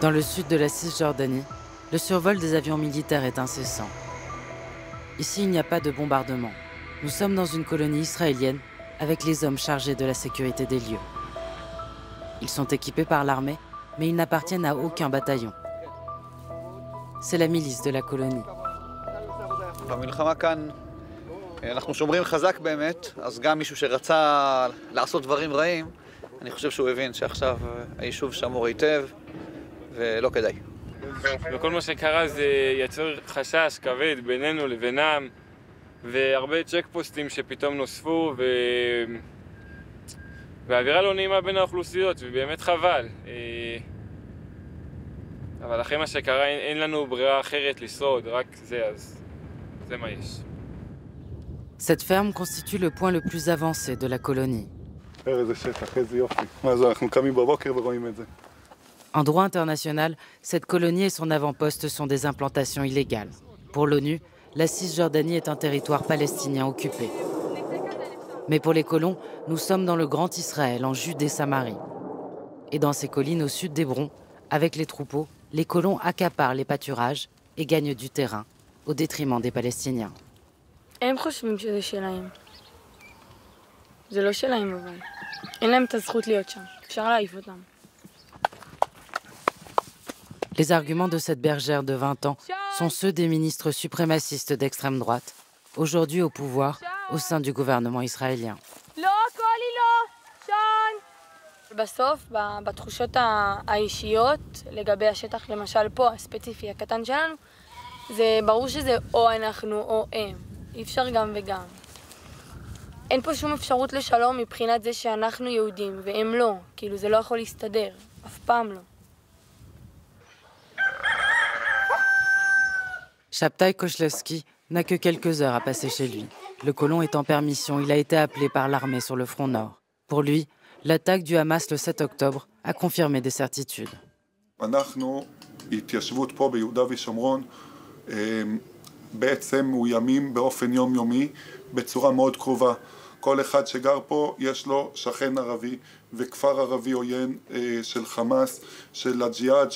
Dans le sud de la Cisjordanie, le survol des avions militaires est incessant. Ici, il n'y a pas de bombardement. Nous sommes dans une colonie israélienne avec les hommes chargés de la sécurité des lieux. Ils sont équipés par l'armée, mais ils n'appartiennent à aucun bataillon. C'est la milice de la colonie. במלחמה כאן אנחנו שומרים חזק באמת, אז גם מישהו שרצה לעשות דברים רעים, אני חושב שהוא הבין שעכשיו היישוב שמור היטב ולא כדאי. וכל מה שקרה זה יצר חשש כבד בינינו לבינם, והרבה צ'ק פוסטים שפתאום נוספו, והאווירה לא נעימה בין האוכלוסיות, ובאמת חבל. אבל אחרי מה שקרה אין לנו ברירה אחרת לשרוד, רק זה, אז זה מה יש. Cette ferme constitue le point le plus avancé de la colonie. En droit international, cette colonie et son avant-poste sont des implantations illégales. Pour l'ONU, la Cisjordanie est un territoire palestinien occupé. Mais pour les colons, nous sommes dans le Grand Israël, en Judée-Samarie. Et dans ces collines au sud d'Hébron, avec les troupeaux, les colons accaparent les pâturages et gagnent du terrain, au détriment des Palestiniens. הם חושבים שזה שלהם. זה לא שלהם אבל. אין להם את הזכות להיות שם. אפשר להעיף אותם. Les arguments de cette bergère de 20 ans sont ceux des ministres suprémacistes d'extrême droite, aujourd'hui au pouvoir au sein du gouvernement israélien. בסוף, בתחושות האישיות, לגבי השטח למשל פה, הספציפי הקטן שלנו, זה ברור שזה או אנחנו או הם. אי אפשר גם וגם. אין פה שום אפשרות לשלום מבחינת זה שאנחנו יהודים והם לא. כאילו זה לא יכול להסתדר. אף פעם לא. Shabtai Koshlevski n'a que quelques heures à passer chez lui. Le colon est en permission, il a été appelé par l'armée sur le front nord. Pour lui, l'attaque du Hamas le 7 octobre a confirmé des certitudes. בעצם מאוימים באופן יומיומי בצורה מאוד קרובה. כל אחד שגר פה יש לו שכן ערבי וכפר ערבי עוין של חמאס, של הג'יהאד,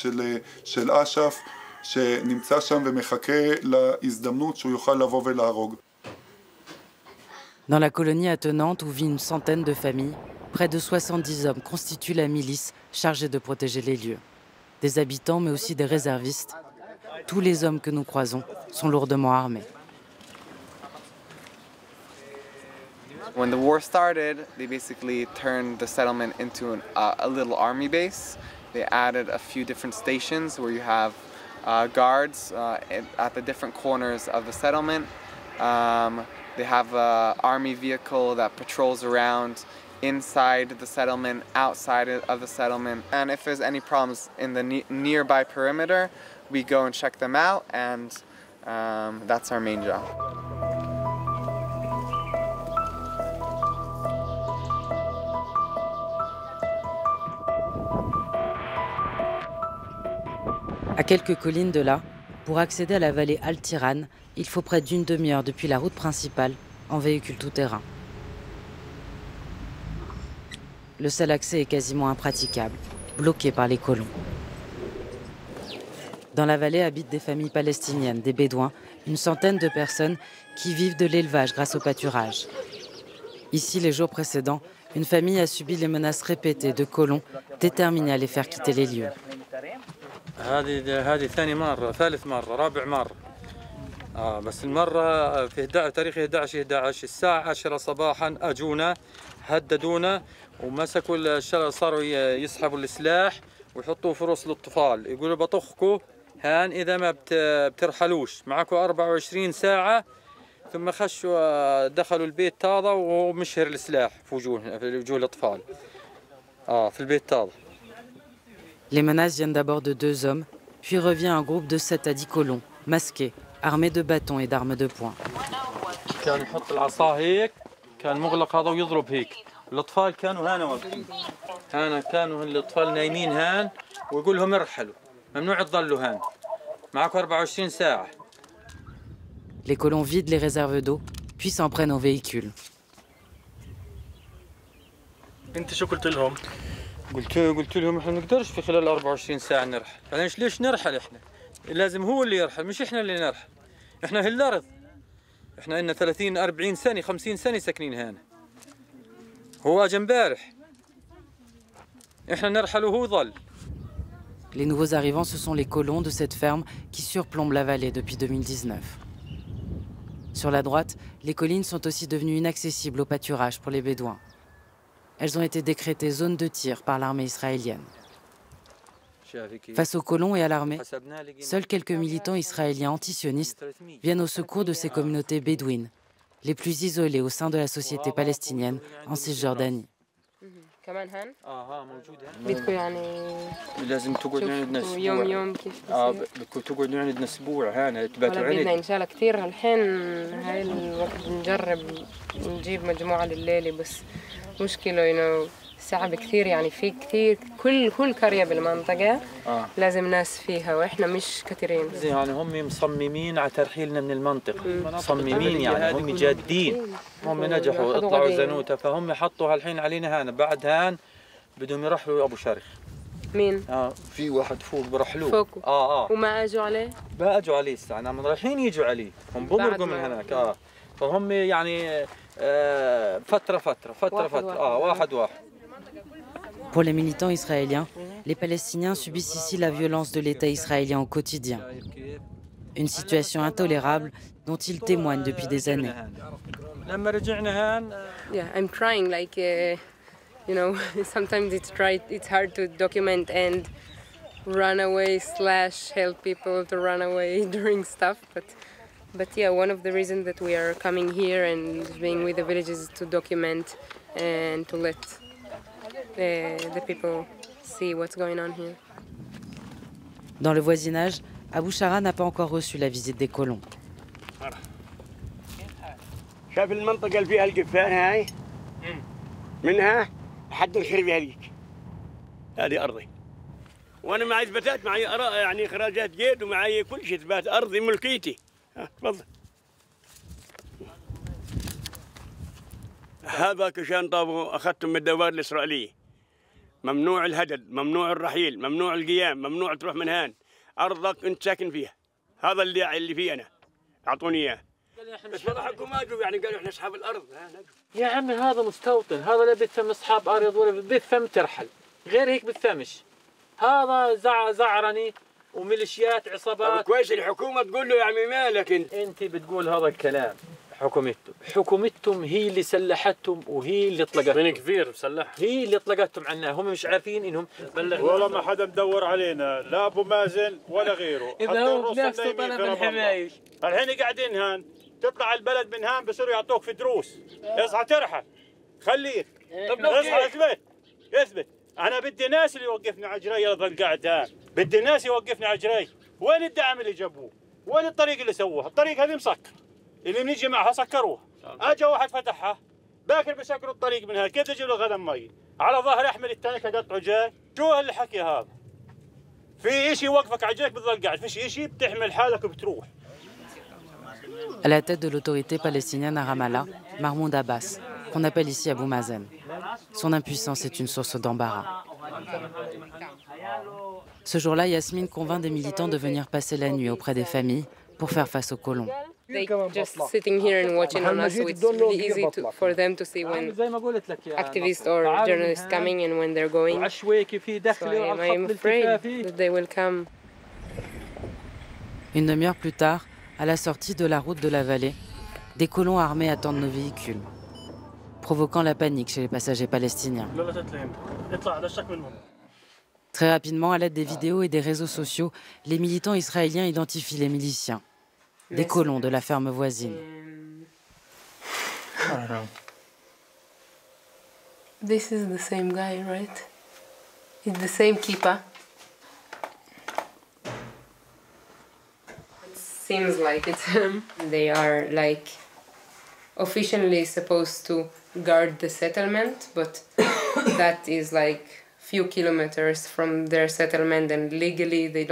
של אש"ף, שנמצא שם ומחכה להזדמנות שהוא יוכל לבוא ולהרוג. Dans la colonie attenante où vit une centaine de familles, près de 70 hommes constituent la milice chargée de protéger les lieux. Des habitants mais aussi des réservistes. Tous les hommes que nous croisons sont lourdement armés. When the war started, they basically turned the settlement into a little army base. They added a few different stations where you have guards at the different corners of the settlement. They have an army vehicle that patrols around inside the settlement, outside of the settlement. And if there's any problems in the nearby perimeter, we go and check them out, and that's our main job. À quelques collines de là, pour accéder à la vallée Al-Tiran, il faut près d'une demi-heure depuis la route principale en véhicule tout-terrain. Le seul accès est quasiment impraticable, bloqué par les colons. Dans la vallée habitent des familles palestiniennes, des bédouins, une centaine de personnes qui vivent de l'élevage grâce au pâturage. Ici, les jours précédents, une famille a subi les menaces répétées de colons déterminés à les faire quitter les lieux. هذه ثاني مرة، ثالث مرة، رابع مرة. بس المرة في تاريخ 11 الساعة 10 صباحا أجونا هددونا ومسكوا الشارع، صاروا يسحبوا السلاح ويحطوه في رؤوس الأطفال، يقولوا بطخكوا هان إذا ما بترحلوش، معكم 24 ساعة. ثم خشوا دخلوا البيت تاضا ومشهر السلاح في وجوه الأطفال. في البيت تاضا. Les menaces viennent d'abord de 2 hommes, puis revient un groupe de 7 à 10 colons, masqués, armés de bâtons et d'armes de poing. كان يحط العصا هيك، كان مغلق هذا ويضرب هيك. الأطفال كانوا هنا واقفين. هنا كانوا الأطفال نايمين هان ويقول لهم ارحلوا، ممنوع تضلوا هان. معكم 24 ساعة. Les colons vident les réserves d'eau, puis s'en prennent aux véhicules. انت شو قلت لهم؟ قلت لهم احنا ما نقدرش في خلال 24 ساعة نرحل. ليش نرحل احنا؟ لازم هو اللي يرحل مش احنا اللي نرحل. احنا هالارض. احنا لنا 30 40 سنة 50 سنة ساكنين هنا. هو اجى امبارح. احنا نرحل وهو ظل. Les nouveaux arrivants, ce sont les colons de cette ferme qui surplombent la vallée depuis 2019. Sur la droite, les collines sont aussi devenues inaccessibles au pâturage pour les Bédouins. Elles ont été décrétées zones de tir par l'armée israélienne. Face aux colons et à l'armée, seuls quelques militants israéliens antisionistes viennent au secours de ces communautés bédouines, les plus isolées au sein de la société palestinienne en Cisjordanie. كمان هان؟ موجودة. بدكم يعني لازم تقعدوا عندنا اسبوع. يوم كيف بدكم تقعدوا عندنا اسبوع هنا تباتوا عندنا. بدنا عندنا ان شاء الله كثير الحين هاي الوقت نجرب نجيب مجموعة لليلة بس مشكلة انه صعب كثير يعني في كثير كل قرية بالمنطقة لازم ناس فيها واحنا مش كثيرين. يعني هم مصممين على ترحيلنا من المنطقة. مصممين يعني هم جادين. هم نجحوا اطلعوا زنوتة فهم حطوا هالحين علينا هنا بعد هان بدهم يرحلوا ابو شرخ. مين؟ في واحد فوق برحلوه. فوق. وما اجوا عليه؟ ما اجوا عليه لسه انا رايحين يجوا عليه. هم بمرقوا من هناك فهم يعني فترة واحد. Pour les militants israéliens, les Palestiniens subissent ici la violence de l'État israélien au quotidien. Une situation intolérable dont ils témoignent depuis des années. Yeah, I'm trying like you know sometimes it's hard to document and run away / help people to run away during stuff but yeah, one of the reasons that we are coming here and being with the villages is to document and to let the people see what's going on here. Dans le voisinage, Abou Shara n'a pas encore reçu la visite des colons. شايف المنطقة اللي فيها القفان هاي منها لحد الخربي هذيك هذه أرضي وأنا معي إثباتات معي يعني إخراجات جيد ومعي كل شيء إثبات أرضي ملكيتي تفضل هذا كشان طابو أخذتم من الدوائر الإسرائيلية ممنوع الهدد ممنوع الرحيل ممنوع القيام ممنوع تروح من هان أرضك أنت ساكن فيها هذا اللي فيه أنا أعطوني إياه بس حقهم ما اجوا يعني قالوا احنا اصحاب الارض يا عمي هذا مستوطن هذا لا بيفهم اصحاب ارض ولا بيفهم ترحل غير هيك بتفهمش هذا زعرني وميليشيات عصابات كويس الحكومه تقول له يا عمي مالك انت بتقول هذا الكلام حكومتهم هي اللي سلحتهم وهي اللي طلقتهم من كبير مسلح هي اللي طلقتهم عنا هم مش عارفين انهم والله ما حدا مدور علينا لا ابو مازن ولا غيره اذا هو بنفسه طلب الحمايش الحين قاعدين هان تطلع البلد من هان بصيروا يعطوك في دروس اصحى ترحل خليك اصحى اثبت انا بدي ناس اللي يوقفني على جري يظل قاعد هان بدي ناس يوقفني على جري وين الدعم اللي جابوه وين الطريق اللي سووها الطريق هذه مسكر اللي بنيجي معها سكروها اجى واحد فتحها باكر بسكروا الطريق منها كيف يجيب له غنم مي على ظهر احمل التانك قطعه جاي شو هالحكي هذا في شيء يوقفك على جريك بتظل قاعد فيش شيء بتحمل حالك وبتروح. À la tête de l'autorité palestinienne à Ramallah, Mahmoud Abbas, qu'on appelle ici Abou Mazen. Son impuissance est une source d'embarras. Ce jour-là, Yasmine convainc des militants de venir passer la nuit auprès des familles pour faire face aux colons. They just sitting here and watching on us, so it's really easy for them to see when activists or journalists coming and when they're going. So I'm afraid that they will come. Une demi-heure plus tard, à la sortie de la route de la vallée, des colons armés attendent nos véhicules, provoquant la panique chez les passagers palestiniens. Très rapidement, à l'aide des vidéos et des réseaux sociaux, les militants israéliens identifient les miliciens, des colons de la ferme voisine. This is the same guy, right? It's the same kippah. It seems like it's him. They are like officially supposed to guard the settlement, but that is like few kilometers from their settlement, and legally they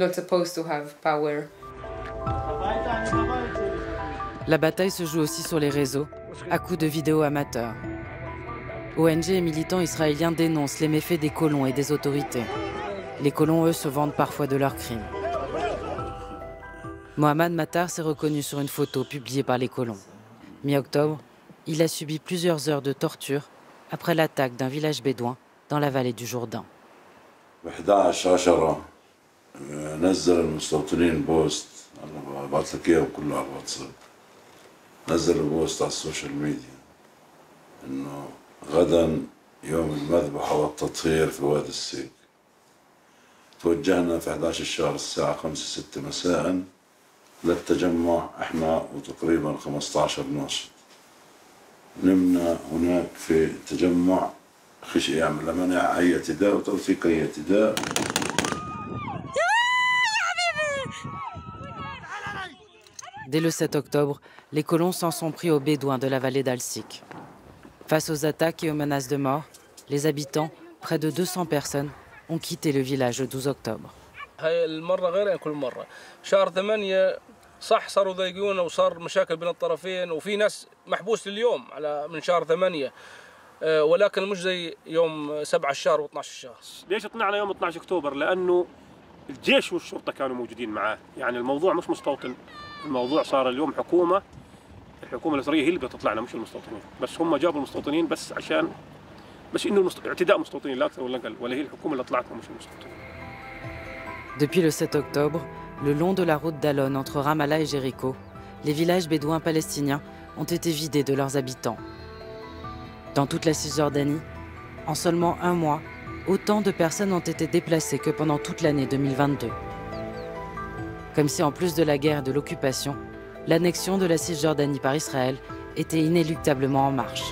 not supposed to have power. La bataille se joue aussi sur les réseaux, à coups de vidéos amateurs. ONG et militants israéliens dénoncent les méfaits des colons et des autorités. Les colons, eux, se vantent parfois de leurs crimes. Mohamed Matar s'est reconnu sur une photo publiée par les colons. Mi-octobre, il a subi plusieurs heures de torture après l'attaque d'un village bédouin dans la vallée du Jourdain. نزل المستوطنين بوست انا ببعث لك اياه كله على الواتساب نزلوا بوست على السوشيال ميديا انه غدا يوم المذبحة والتطهير في وادي السيك توجهنا في 11 الشهر الساعة 5-6 مساء للتجمع احنا وتقريبا 15 ناشط نمنا هناك في التجمع خشي يعمل لمنع اي اعتداء وتوثيق اي اعتداء. Dès le 7 octobre, les colons s'en sont pris aux Bédouins de la vallée d'Al-Sik. Face aux attaques et aux menaces de mort, les habitants, près de 200 personnes, ont quitté le village le 12 octobre. شهر 8 صح صاروا يضايقونا وصار مشاكل بين الطرفين وفي ناس محبوس لليوم على من شهر 8 ولكن مش زي يوم 7 الشهر و12 الشهر. ليش طلعنا يوم 12 اكتوبر؟ لانه الجيش والشرطه كانوا موجودين معاه، يعني الموضوع مش مستوطن، الموضوع صار اليوم حكومه، الحكومه الاسرائيليه هي اللي بتطلعنا مش المستوطنين، بس هم جابوا المستوطنين بس عشان بس انه اعتداء مستوطنين لا اكثر ولا اقل، ولا هي الحكومه اللي طلعتنا مش المستوطنين. Depuis le 7 octobre, le long de la route d'Alon entre Ramallah et Jéricho, les villages bédouins palestiniens ont été vidés de leurs habitants. Dans toute la Cisjordanie, en seulement un mois, autant de personnes ont été déplacées que pendant toute l'année 2022. Comme si en plus de la guerre et de l'occupation, l'annexion de la Cisjordanie par Israël était inéluctablement en marche.